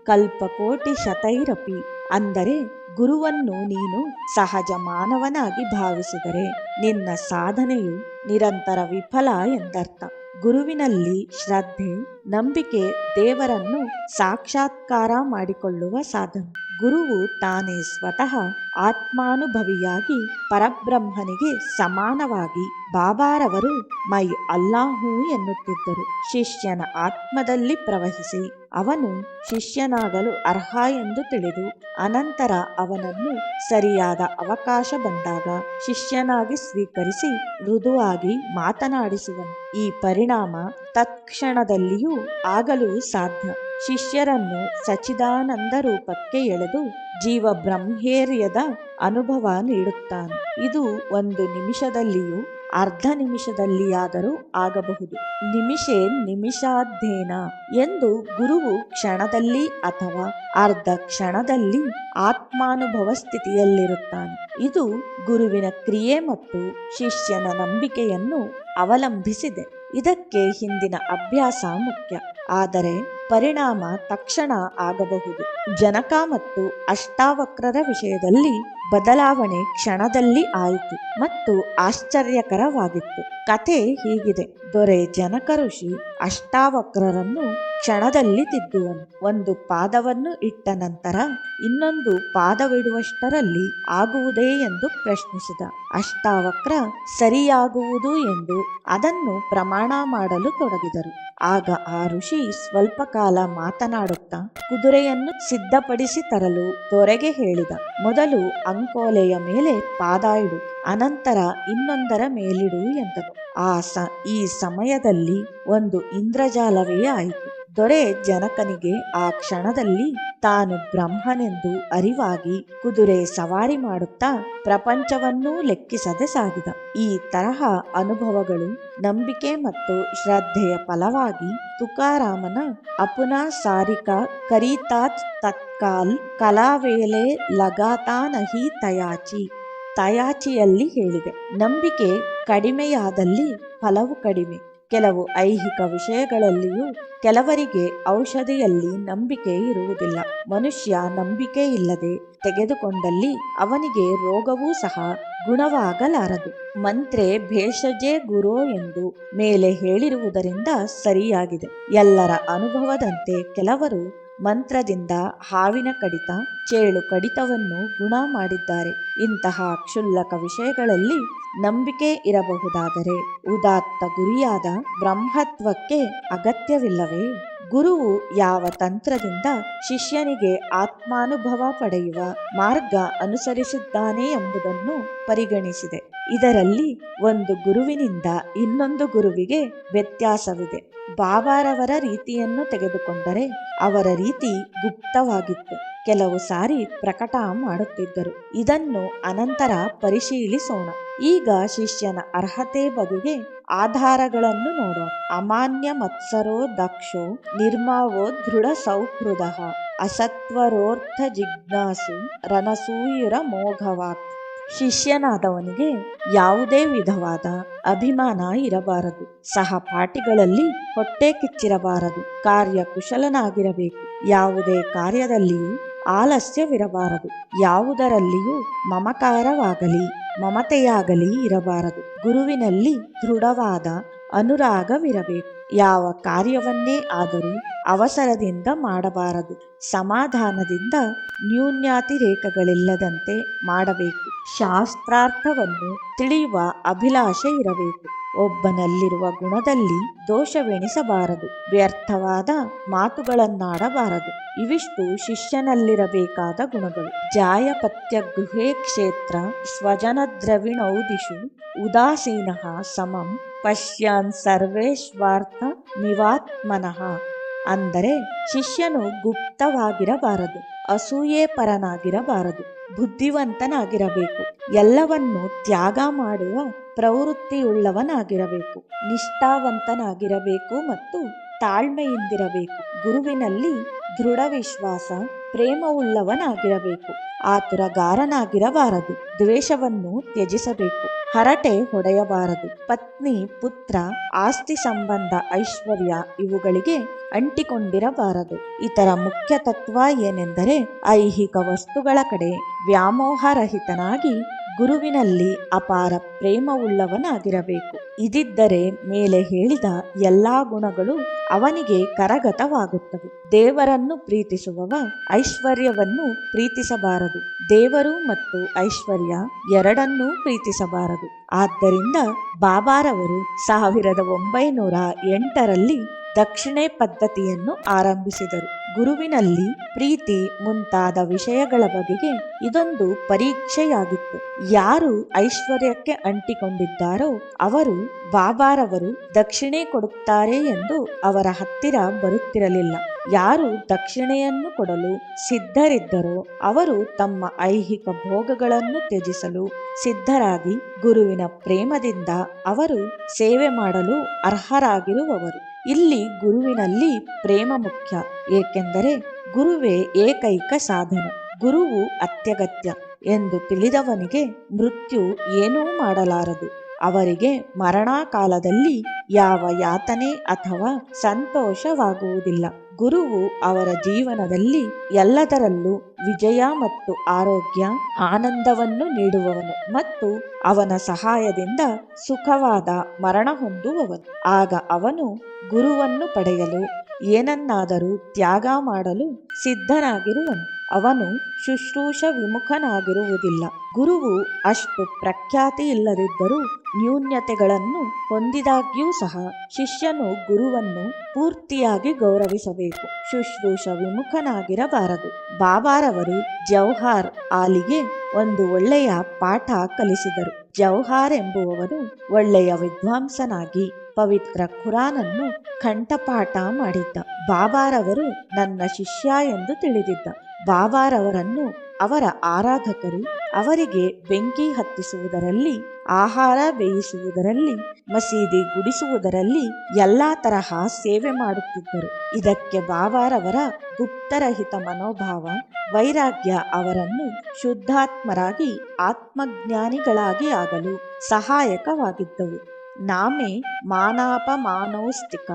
ಕಲ್ಪಕೋಟಿ ಶತೈರಪಿ. ಅಂದರೆ ಗುರುವನ್ನು ನೀನು ಸಹಜ ಮಾನವನಾಗಿ ಭಾವಿಸಿದರೆ ನಿನ್ನ ಸಾಧನೆಯು ನಿರಂತರ ವಿಫಲ ಎಂದರ್ಥ. ಗುರುವಿನಲ್ಲಿ ಶ್ರದ್ಧೆ, ನಂಬಿಕೆ ದೇವರನ್ನು ಸಾಕ್ಷಾತ್ಕಾರ ಮಾಡಿಕೊಳ್ಳುವ ಸಾಧನ. ಗುರುವು ತಾನೇ ಸ್ವತಃ ಆತ್ಮಾನುಭವಿಯಾಗಿ ಪರಬ್ರಹ್ಮನಿಗೆ ಸಮಾನವಾಗಿ ಬಾಬಾರವರು ಮೈ ಅಲ್ಲಾಹು ಎನ್ನುತ್ತಿದ್ದರು. ಶಿಷ್ಯನ ಆತ್ಮದಲ್ಲಿ ಪ್ರವಹಿಸಿ ಅವನು ಶಿಷ್ಯನಾಗಲು ಅರ್ಹ ಎಂದು ತಿಳಿದು ಅನಂತರ ಅವನನ್ನು ಸರಿಯಾದ ಅವಕಾಶ ಬಂದಾಗ ಶಿಷ್ಯನಾಗಿ ಸ್ವೀಕರಿಸಿ ಮೃದುವಾಗಿ ಮಾತನಾಡಿಸುವನು. ಈ ಪರಿಣಾಮ ತತ್ಕ್ಷಣದಲ್ಲಿಯೂ ಆಗಲು ಸಾಧ್ಯ. ಶಿಷ್ಯರನ್ನು ಸಚಿದಾನಂದ ರೂಪಕ್ಕೆ ಎಳೆದು ಜೀವ ಬ್ರಹ್ಮೇರ್ಯದ ಅನುಭವ ನೀಡುತ್ತಾನೆ. ಇದು 1 ನಿಮಿಷದಲ್ಲಿಯೂ ಅರ್ಧ ನಿಮಿಷದಲ್ಲಿಯಾದರೂ ಆಗಬಹುದು. ನಿಮಿಷೇ ನಿಮಿಷಾರ್ಧೇನ ಎಂದು ಗುರುವು ಕ್ಷಣದಲ್ಲಿ ಅಥವಾ ಅರ್ಧ ಕ್ಷಣದಲ್ಲಿ ಆತ್ಮಾನುಭವ ಸ್ಥಿತಿಯಲ್ಲಿರುತ್ತಾನೆ. ಇದು ಗುರುವಿನ ಕ್ರಿಯೆ ಮತ್ತು ಶಿಷ್ಯನ ನಂಬಿಕೆಯನ್ನು ಅವಲಂಬಿಸಿದೆ. ಇದಕ್ಕೆ ಹಿಂದಿನ ಅಭ್ಯಾಸ ಮುಖ್ಯ, ಆದರೆ ಪರಿಣಾಮ ತಕ್ಷಣ ಆಗಬಹುದು. ಜನಕ ಮತ್ತು ಅಷ್ಟಾವಕ್ರರ ವಿಷಯದಲ್ಲಿ ಬದಲಾವಣೆ ಕ್ಷಣದಲ್ಲಿ ಆಯಿತು ಮತ್ತು ಆಶ್ಚರ್ಯಕರವಾಗಿತ್ತು. ಕಥೆ ಹೀಗಿದೆ. ದೊರೆ ಜನಕ ಋಷಿ ಅಷ್ಟಾವಕ್ರರನ್ನು ಕ್ಷಣದಲ್ಲಿ ತಿದ್ದುವನು. ಒಂದು ಪಾದವನ್ನು ಇಟ್ಟ ನಂತರ ಇನ್ನೊಂದು ಪಾದವಿಡುವಷ್ಟರಲ್ಲಿ ಆಗುವುದೇ ಎಂದು ಪ್ರಶ್ನಿಸಿದ. ಅಷ್ಟಾವಕ್ರ ಸರಿಯಾಗುವುದು ಎಂದು ಅದನ್ನು ಪ್ರಮಾಣ ಮಾಡಲು ತೊಡಗಿದರು. ಆಗ ಆ ಋಷಿ ಸ್ವಲ್ಪ ಕಾಲ ಮಾತನಾಡುತ್ತಾ ಕುದುರೆಯನ್ನು ಸಿದ್ಧಪಡಿಸಿ ತರಲು ದೊರೆಗೆ ಹೇಳಿದ. ಮೊದಲು ಅಂಕೋಲೆಯ ಮೇಲೆ ಪಾದ ಇಡು, ಅನಂತರ ಇನ್ನೊಂದರ ಮೇಲಿಡು ಎಂದನು. ಈ ಸಮಯದಲ್ಲಿ ಒಂದು ಇಂದ್ರಜಾಲವೇ ಆಯಿತು. ದೊರೆ ಜನಕನಿಗೆ ಆ ಕ್ಷಣದಲ್ಲಿ ತಾನು ಬ್ರಹ್ಮನೆಂದು ಅರಿವಾಗಿ ಕುದುರೆ ಸವಾರಿ ಮಾಡುತ್ತಾ ಪ್ರಪಂಚವನ್ನೂ ಲೆಕ್ಕಿಸದೆ ಸಾಗಿದ. ಈ ತರಹ ಅನುಭವಗಳು ನಂಬಿಕೆ ಮತ್ತು ಶ್ರದ್ಧೆಯ ಫಲವಾಗಿ ತುಕಾರಾಮನ ಅಪುನಾ ಸಾರಿಕಾ ಕರೀತಾತ್ ತತ್ಕಾಲ್ ಕಲಾವೇಲೆ ಲಗಾತಾ ನಹಿ ತಯಾಚಿಯಲ್ಲಿ ಹೇಳಿದೆ. ನಂಬಿಕೆ ಕಡಿಮೆಯಾದಲ್ಲಿ ಫಲವು ಕಡಿಮೆ. ಕೆಲವು ಐಹಿಕ ವಿಷಯಗಳಲ್ಲಿಯೂ ಕೆಲವರಿಗೆ ಔಷಧಿಯಲ್ಲಿ ನಂಬಿಕೆ ಇರುವುದಿಲ್ಲ. ಮನುಷ್ಯ ನಂಬಿಕೆ ಇಲ್ಲದೆ ತೆಗೆದುಕೊಂಡಲ್ಲಿ ಅವನಿಗೆ ರೋಗವೂ ಸಹ ಗುಣವಾಗಲಾರದು. ಮಂತ್ರೆ ಭೇಷಜೆ ಗುರೋ ಎಂದು ಮೇಲೆ ಹೇಳಿರುವುದರಿಂದ ಸರಿಯಾಗಿದೆ. ಎಲ್ಲರ ಅನುಭವದಂತೆ ಕೆಲವರು ಮಂತ್ರದಿಂದ ಹಾವಿನ ಕಡಿತ, ಚೇಳು ಕಡಿತವನ್ನು ಗುಣ ಮಾಡಿದ್ದಾರೆ. ಇಂತಹ ಕ್ಷುಲ್ಲಕ ವಿಷಯಗಳಲ್ಲಿ ನಂಬಿಕೆ ಇರಬಹುದಾದರೆ ಉದಾತ್ತ ಗುರಿಯಾದ ಬ್ರಹ್ಮತ್ವಕ್ಕೆ ಅಗತ್ಯವಿಲ್ಲವೇ? ಗುರುವು ಯಾವ ತಂತ್ರದಿಂದ ಶಿಷ್ಯನಿಗೆ ಆತ್ಮಾನುಭವ ಪಡೆಯುವ ಮಾರ್ಗ ಅನುಸರಿಸಿದ್ದಾನೆ ಎಂಬುದನ್ನು ಪರಿಗಣಿಸಿದೆ. ಇದರಲ್ಲಿ ಒಂದು ಗುರುವಿನಿಂದ ಇನ್ನೊಂದು ಗುರುವಿಗೆ ವ್ಯತ್ಯಾಸವಿದೆ. ಬಾಬಾರವರ ರೀತಿಯನ್ನು ತೆಗೆದುಕೊಂಡರೆ ಅವರ ರೀತಿ ಗುಪ್ತವಾಗಿತ್ತು. ಕೆಲವು ಸಾರಿ ಪ್ರಕಟ ಮಾಡುತ್ತಿದ್ದರು. ಇದನ್ನು ಅನಂತರ ಪರಿಶೀಲಿಸೋಣ. ಈಗ ಶಿಷ್ಯನ ಅರ್ಹತೆ ಬಗೆಗೆ ಆಧಾರಗಳನ್ನು ನೋಡೋಣ. ಅಮಾನ್ಯ ಮತ್ಸರೋ ದಕ್ಷೋ ನಿರ್ಮಾವೋ ದೃಢ ಸೌಹೃದಃ ಅಸತ್ವರೋರ್ಥ ಜಿಜ್ಞಾಸು ರಣಸೂಯುರ ಮೋಘವಾತ್. ಶಿಷ್ಯನಾದವನಿಗೆ ಯಾವುದೇ ವಿಧವಾದ ಅಭಿಮಾನ ಇರಬಾರದು. ಸಹಪಾಠಿಗಳಲ್ಲಿ ಹೊಟ್ಟೆ ಕಿಚ್ಚಿರಬಾರದು. ಕಾರ್ಯಕುಶಲನಾಗಿರಬೇಕು. ಯಾವುದೇ ಕಾರ್ಯದಲ್ಲಿಯೂ ಆಲಸ್ಯವಿರಬಾರದು. ಯಾವುದರಲ್ಲಿಯೂ ಮಮಕಾರವಾಗಲಿ ಮಮತೆಯಾಗಲಿ ಇರಬಾರದು. ಗುರುವಿನಲ್ಲಿ ದೃಢವಾದ ಅನುರಾಗವಿರಬೇಕು. ಯಾವ ಕಾರ್ಯವನ್ನೇ ಆದರೂ ಅವಸರದಿಂದ ಮಾಡಬಾರದು. ಸಮಾಧಾನದಿಂದ ನ್ಯೂನ್ಯಾತಿರೇಕಗಳಿಲ್ಲದಂತೆ ಮಾಡಬೇಕು. ಶಾಸ್ತ್ರಾರ್ಥವನ್ನು ತಿಳಿಯುವ ಅಭಿಲಾಷೆ ಇರಬೇಕು. ಒಬ್ಬನಲ್ಲಿರುವ ಗುಣದಲ್ಲಿ ದೋಷವೆಣಿಸಬಾರದು. ವ್ಯರ್ಥವಾದ ಮಾತುಗಳನ್ನಾಡಬಾರದು. ಇವಿಷ್ಟು ಶಿಷ್ಯನಲ್ಲಿರಬೇಕಾದ ಗುಣಗಳು. ಜಾಯಪತ್ಯ ಗೃಹೇ ಕ್ಷೇತ್ರ ಸ್ವಜನ ದ್ರವಿಣೌದಿಷು ಉದಾಸೀನಃ ಸಮಂ ಪಶ್ಯಾನ್ ಸರ್ವೇಶ್ವಾರ್ಥ ಮಿವಾತ್ಮನಃ. ಅಂದರೆ ಶಿಷ್ಯನು ಗುಪ್ತವಾಗಿರಬಾರದು, ಅಸೂಯೆ ಪರನಾಗಿರಬಾರದು, ಬುದ್ಧಿವಂತನಾಗಿರಬೇಕು, ಎಲ್ಲವನ್ನೂ ತ್ಯಾಗ ಮಾಡುವ ಪ್ರವೃತ್ತಿಯುಳ್ಳವನಾಗಿರಬೇಕು, ನಿಷ್ಠಾವಂತನಾಗಿರಬೇಕು ಮತ್ತು ತಾಳ್ಮೆಯಿಂದಿರಬೇಕು. ಗುರುವಿನಲ್ಲಿ ದೃಢ ವಿಶ್ವಾಸ, ಪ್ರೇಮವುಳ್ಳವನಾಗಿರಬೇಕು. ಆತುರಗಾರನಾಗಿರಬಾರದು. ದ್ವೇಷವನ್ನು ತ್ಯಜಿಸಬೇಕು. ಹರಟೆ ಹೊಡೆಯಬಾರದು. ಪತ್ನಿ, ಪುತ್ರ, ಆಸ್ತಿ ಸಂಬಂಧ, ಐಶ್ವರ್ಯ ಇವುಗಳಿಗೆ ಅಂಟಿಕೊಂಡಿರಬಾರದು. ಇತರ ಮುಖ್ಯ ತತ್ವ ಏನೆಂದರೆ ಐಹಿಕ ವಸ್ತುಗಳ ಕಡೆ ವ್ಯಾಮೋಹರಹಿತನಾಗಿ ಗುರುವಿನಲ್ಲಿ ಅಪಾರ ಪ್ರೇಮವುಳ್ಳವನಾಗಿರಬೇಕು. ಇದಿದ್ದರೆ ಮೇಲೆ ಹೇಳಿದ ಎಲ್ಲಾ ಗುಣಗಳು ಅವನಿಗೆ ಕರಗತವಾಗುತ್ತವೆ. ದೇವರನ್ನು ಪ್ರೀತಿಸುವವ ಐಶ್ವರ್ಯವನ್ನು ಪ್ರೀತಿಸಬಾರದು. ದೇವರು ಮತ್ತು ಐಶ್ವರ್ಯ ಎರಡನ್ನೂ ಪ್ರೀತಿಸಬಾರದು. ಆದ್ದರಿಂದ ಬಾಬಾರವರು 1908ರಲ್ಲಿ ದಕ್ಷಿಣೆ ಪದ್ಧತಿಯನ್ನು ಆರಂಭಿಸಿದರು. ಗುರುವಿನಲ್ಲಿ ಪ್ರೀತಿ ಮುಂತಾದ ವಿಷಯಗಳ ಬಗೆಗೆ ಇದೊಂದು ಪರೀಕ್ಷೆಯಾಗಿತ್ತು. ಯಾರು ಐಶ್ವರ್ಯಕ್ಕೆ ಅಂಟಿಕೊಂಡಿದ್ದಾರೋ ಅವರು ಬಾಬಾರವರು ದಕ್ಷಿಣೆ ಕೊಡುತ್ತಾರೆ ಎಂದು ಅವರ ಹತ್ತಿರ ಬರುತ್ತಿರಲಿಲ್ಲ. ಯಾರು ದಕ್ಷಿಣೆಯನ್ನು ಕೊಡಲು ಸಿದ್ಧರಿದ್ದರೋ ಅವರು ತಮ್ಮ ಐಹಿಕ ಭೋಗಗಳನ್ನು ತ್ಯಜಿಸಲು ಸಿದ್ಧರಾಗಿ ಗುರುವಿನ ಪ್ರೇಮದಿಂದ ಅವರು ಸೇವೆ ಮಾಡಲು ಅರ್ಹರಾಗಿರುವವರು. ಇಲ್ಲಿ ಗುರುವಿನಲ್ಲಿ ಪ್ರೇಮ ಮುಖ್ಯ. ಏಕೆಂದರೆ ಗುರುವೇ ಏಕೈಕ ಸಾಧನ. ಗುರುವು ಅತ್ಯಗತ್ಯ ಎಂದು ತಿಳಿದವನಿಗೆ ಮೃತ್ಯು ಏನೂ ಮಾಡಲಾರದು. ಅವರಿಗೆ ಮರಣಕಾಲದಲ್ಲಿ ಯಾವ ಯಾತನೆ ಅಥವಾ ಸಂತೋಷವಾಗುವುದಿಲ್ಲ. ಗುರುವು ಅವರ ಜೀವನದಲ್ಲಿ ಎಲ್ಲದರಲ್ಲೂ ವಿಜಯ ಮತ್ತು ಆರೋಗ್ಯ, ಆನಂದವನ್ನು ನೀಡುವವನು ಮತ್ತು ಅವನ ಸಹಾಯದಿಂದ ಸುಖವಾದ ಮರಣ ಹೊಂದುವವನು. ಆಗ ಅವನು ಗುರುವನ್ನು ಪಡೆಯಲು ಏನನ್ನಾದರೂ ತ್ಯಾಗ ಮಾಡಲು ಸಿದ್ಧನಾಗಿರುವನು. ಅವನು ಶುಶ್ರೂಷ ವಿಮುಖನಾಗಿರುವುದಿಲ್ಲ. ಗುರುವು ಅಷ್ಟು ಪ್ರಖ್ಯಾತಿ ಇಲ್ಲದಿದ್ದರೂ ನ್ಯೂನ್ಯತೆಗಳನ್ನು ಹೊಂದಿದಾಗ್ಯೂ ಸಹ ಶಿಷ್ಯನು ಗುರುವನ್ನು ಪೂರ್ತಿಯಾಗಿ ಗೌರವಿಸಬೇಕು. ಶುಶ್ರೂಷ ವಿಮುಖನಾಗಿರಬಾರದು. ಬಾಬಾರವರು ಜೌಹಾರ್ ಆಲಿಗೆ ಒಂದು ಒಳ್ಳೆಯ ಪಾಠ ಕಲಿಸಿದರು. ಜೌಹಾರ್ ಎಂಬುವವನು ಒಳ್ಳೆಯ ವಿದ್ವಾಂಸನಾಗಿ ಪವಿತ್ರ ಖುರಾನನ್ನು ಕಂಠಪಾಠ ಮಾಡಿದ್ದ. ಬಾಬಾರವರು ನನ್ನ ಶಿಷ್ಯ ಎಂದು ತಿಳಿದಿದ್ದ. ಬಾಬಾರವರನ್ನು ಅವರ ಆರಾಧಕರು ಅವರಿಗೆ ಬೆಂಕಿ ಹತ್ತಿಸುವುದರಲ್ಲಿ, ಆಹಾರ ಬೇಯಿಸುವುದರಲ್ಲಿ, ಮಸೀದಿ ಗುಡಿಸುವುದರಲ್ಲಿ ಎಲ್ಲ ತರಹ ಸೇವೆ ಮಾಡುತ್ತಿದ್ದರು. ಇದಕ್ಕೆ ಬಾಬಾರವರ ಗುಪ್ತರಹಿತ ಮನೋಭಾವ, ವೈರಾಗ್ಯ ಅವರನ್ನು ಶುದ್ಧಾತ್ಮರಾಗಿ ಆತ್ಮಜ್ಞಾನಿಗಳಾಗಿ ಆಗಲು ಸಹಾಯಕವಾಗಿದ್ದವು. ನಾಮೇ ಮಾನಾಪಮಾನೌಸ್ತಿಕ.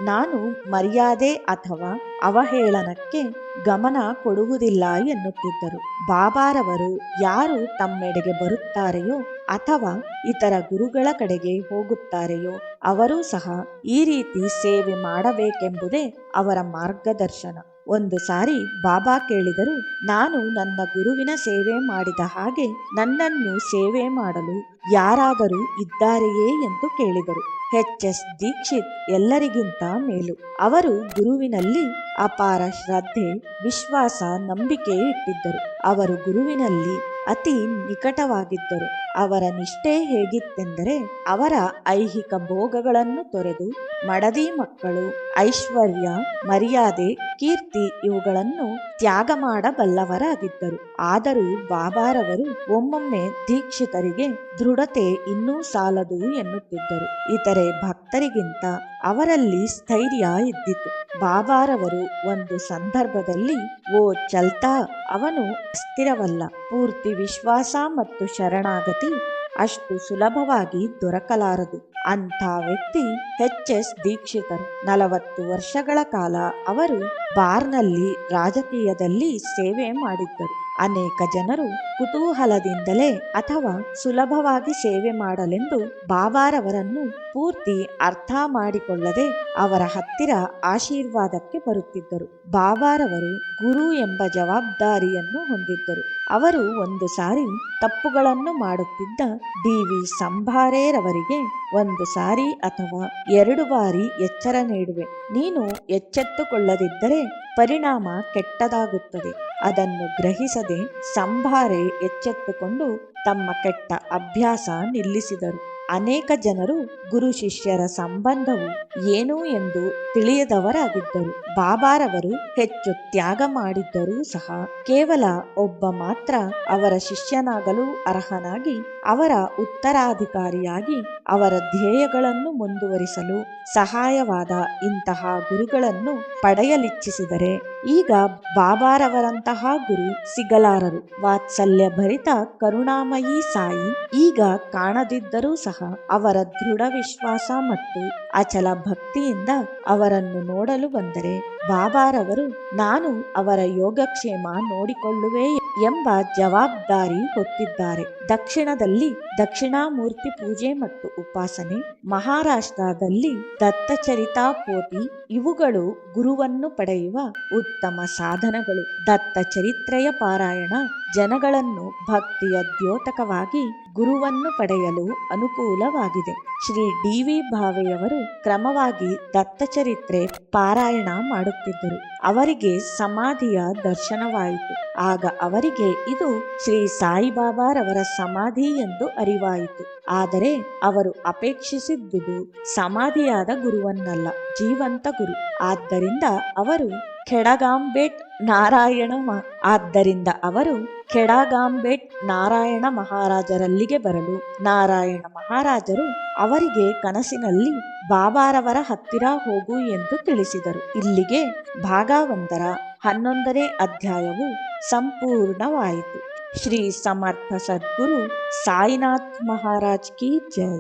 ನಾನು ಮರ್ಯಾದೆ ಅಥವಾ ಅವಹೇಳನಕ್ಕೆ ಗಮನ ಕೊಡುವುದಿಲ್ಲ ಎನ್ನುತ್ತಿದ್ದರು. ಬಾಬಾರವರು ಯಾರು ತಮ್ಮೆಡೆಗೆ ಬರುತ್ತಾರೆಯೋ ಅಥವಾ ಇತರ ಗುರುಗಳ ಕಡೆಗೆ ಹೋಗುತ್ತಾರೆಯೋ ಅವರೂ ಸಹ ಈ ರೀತಿ ಸೇವೆ ಮಾಡಬೇಕೆಂಬುದೇ ಅವರ ಮಾರ್ಗದರ್ಶನ. ಒಂದು ಸಾರಿ ಬಾಬಾ ಕೇಳಿದರು, ನಾನು ನನ್ನ ಗುರುವಿನ ಸೇವೆ ಮಾಡಿದ ಹಾಗೆ ನನ್ನನ್ನು ಸೇವೆ ಮಾಡಲು ಯಾರಾದರೂ ಇದ್ದಾರೆಯೇ ಎಂದು ಕೇಳಿದರು. ಎಚ್.ಎಸ್. ದೀಕ್ಷಿತ್ ಎಲ್ಲರಿಗಿಂತ ಮೇಲು. ಅವರು ಗುರುವಿನಲ್ಲಿ ಅಪಾರ ಶ್ರದ್ಧೆ, ವಿಶ್ವಾಸ, ನಂಬಿಕೆ ಇಟ್ಟಿದ್ದರು. ಅವರು ಗುರುವಿನಲ್ಲಿ ಅತಿ ನಿಕಟವಾಗಿದ್ದರು. ಅವರ ನಿಷ್ಠೆ ಹೇಗಿತ್ತೆಂದರೆ ಅವರ ಐಹಿಕ ಭೋಗಗಳನ್ನು ತೊರೆದು ಮಡದಿ ಮಕ್ಕಳು, ಐಶ್ವರ್ಯ, ಮರ್ಯಾದೆ, ಕೀರ್ತಿ ಇವುಗಳನ್ನು ತ್ಯಾಗ ಮಾಡಬಲ್ಲವರಾಗಿದ್ದರು. ಆದರೂ ಬಾಬಾರವರು ಒಮ್ಮೊಮ್ಮೆ ದೀಕ್ಷಿತರಿಗೆ ದೃಢತೆ ಇನ್ನೂ ಸಾಲದು ಎನ್ನುತ್ತಿದ್ದರು. ಇತರೆ ಭಕ್ತರಿಗಿಂತ ಅವರಲ್ಲಿ ಸ್ಥೈರ್ಯ ಇದ್ದಿತು. ಬಾಬಾರವರು ಒಂದು ಸಂದರ್ಭದಲ್ಲಿ, ಓ ಚಲ್ತಾ, ಅವನು ಅಸ್ಥಿರವಲ್ಲ. ಪೂರ್ತಿ ವಿಶ್ವಾಸ ಮತ್ತು ಶರಣಾಗತಿ ಅಷ್ಟು ಸುಲಭವಾಗಿ ದೊರಕಲಾರದು. ಅಂಥ ವ್ಯಕ್ತಿ ಎಚ್.ಎಸ್. ದೀಕ್ಷಿತರು. 40 ವರ್ಷಗಳ ಕಾಲ ಅವರು ಬಾರ್ನಲ್ಲಿ ರಾಜಕೀಯದಲ್ಲಿ ಸೇವೆ ಮಾಡಿದ್ದರು. ಅನೇಕ ಜನರು ಕುತೂಹಲದಿಂದಲೇ ಅಥವಾ ಸುಲಭವಾಗಿ ಸೇವೆ ಮಾಡಲೆಂದು ಬಾಬಾರವರನ್ನು ಪೂರ್ತಿ ಅರ್ಥ ಮಾಡಿಕೊಳ್ಳದೆ ಅವರ ಹತ್ತಿರ ಆಶೀರ್ವಾದಕ್ಕೆ ಬರುತ್ತಿದ್ದರು. ಬಾಬಾರವರು ಗುರು ಎಂಬ ಜವಾಬ್ದಾರಿಯನ್ನು ಹೊಂದಿದ್ದರು. ಅವರು ಒಂದು ಸಾರಿ ತಪ್ಪುಗಳನ್ನು ಮಾಡುತ್ತಿದ್ದ ಡಿ.ವಿ. ಸಂಭಾರೆರವರಿಗೆ ಒಂದು ಸಾರಿ ಅಥವಾ 2 ಬಾರಿ ಎಚ್ಚರ ನೀಡುವೆ. ನೀನು ಎಚ್ಚೆತ್ತುಕೊಳ್ಳದಿದ್ದರೆ ಪರಿಣಾಮ ಕೆಟ್ಟದಾಗುತ್ತದೆ. ಅದನ್ನು ಗ್ರಹಿಸದೆ ಸಂಭಾರೆ ಎಚ್ಚೆತ್ತುಕೊಂಡು ತಮ್ಮ ಕೆಟ್ಟ ಅಭ್ಯಾಸ ನಿಲ್ಲಿಸಿದರು. ಅನೇಕ ಜನರು ಗುರು ಶಿಷ್ಯರ ಸಂಬಂಧವು ಏನು ಎಂದು ತಿಳಿಯದವರಾಗಿದ್ದರು. ಬಾಬಾರವರು ಹೆಚ್ಚು ತ್ಯಾಗ ಮಾಡಿದ್ದರೂ ಸಹ ಕೇವಲ ಒಬ್ಬ ಮಾತ್ರ ಅವರ ಶಿಷ್ಯನಾಗಲು ಅರ್ಹನಾಗಿ, ಅವರ ಉತ್ತರಾಧಿಕಾರಿಯಾಗಿ, ಅವರ ಧ್ಯೇಯಗಳನ್ನು ಮುಂದುವರಿಸಲು ಸಹಾಯವಾದ ಇಂತಹ ಗುರುಗಳನ್ನು ಪಡೆಯಲಿಚ್ಛಿಸಿದರೆ ಈಗ ಬಾಬಾರವರಂತಹ ಗುರು ಸಿಗಲಾರರು. ವಾತ್ಸಲ್ಯ ಭರಿತ ಕರುಣಾಮಯಿ ಸಾಯಿ ಈಗ ಕಾಣದಿದ್ದರೂ ಸಹ ಅವರ ದೃಢ ವಿಶ್ವಾಸ ಮತ್ತು ಅಚಲ ಭಕ್ತಿಯಿಂದ ಅವರನ್ನು ನೋಡಲು ಬಂದರೆ ಬಾಬಾರವರು ನಾನು ಅವರ ಯೋಗಕ್ಷೇಮ ನೋಡಿಕೊಳ್ಳುವೆ ಎಂಬ ಜವಾಬ್ದಾರಿ ಹೊತ್ತಿದ್ದಾರೆ. ದಕ್ಷಿಣದಲ್ಲಿ ದಕ್ಷಿಣಾಮೂರ್ತಿ ಪೂಜೆ ಮತ್ತು ಉಪಾಸನೆ, ಮಹಾರಾಷ್ಟ್ರದಲ್ಲಿ ದತ್ತಚರಿತಾ ಪೋಥಿ ಇವುಗಳು ಗುರುವನ್ನು ಪಡೆಯುವ ಉತ್ತಮ ಸಾಧನಗಳು. ದತ್ತ ಚರಿತ್ರೆಯ ಪಾರಾಯಣ ಜನಗಳನ್ನು ಭಕ್ತಿಯ ದ್ಯೋತಕವಾಗಿ ಗುರುವನ್ನು ಪಡೆಯಲು ಅನುಕೂಲವಾಗಿದೆ. ಶ್ರೀ ಡಿ.ವಿ. ಭಾವೆಯವರು ಕ್ರಮವಾಗಿ ದತ್ತಚರಿತ್ರೆ ಪಾರಾಯಣ ಮಾಡುತ್ತಿದ್ದರು. ಅವರಿಗೆ ಸಮಾಧಿಯ ದರ್ಶನವಾಯಿತು. ಆಗ ಅವರಿಗೆ ಇದು ಶ್ರೀ ಸಾಯಿಬಾಬಾರವರ ಸಮಾಧಿ ಎಂದು ಅರಿವಾಯಿತು. ಆದರೆ ಅವರು ಅಪೇಕ್ಷಿಸಿದ್ದುದು ಸಮಾಧಿಯಾದ ಗುರುವನ್ನಲ್ಲ, ಜೀವಂತ ಗುರು. ಆದ್ದರಿಂದ ಅವರು ಕೆಡಗಾಂಬೇಟ್ ನಾರಾಯಣ ಮಹಾರಾಜರಲ್ಲಿಗೆ ಬರಲು ನಾರಾಯಣ ಮಹಾರಾಜರು ಅವರಿಗೆ ಕನಸಿನಲ್ಲಿ ಬಾಬಾರವರ ಹತ್ತಿರ ಹೋಗು ಎಂದು ತಿಳಿಸಿದರು. ಇಲ್ಲಿಗೆ ಭಾಗ 1ರ 11ನೇ ಅಧ್ಯಾಯವು ಸಂಪೂರ್ಣವಾಯಿತು. ಶ್ರೀ ಸಮರ್ಥ ಸದ್ಗುರು ಸಾಯಿನಾಥ್ ಮಹಾರಾಜ್ ಕಿ ಜೈ.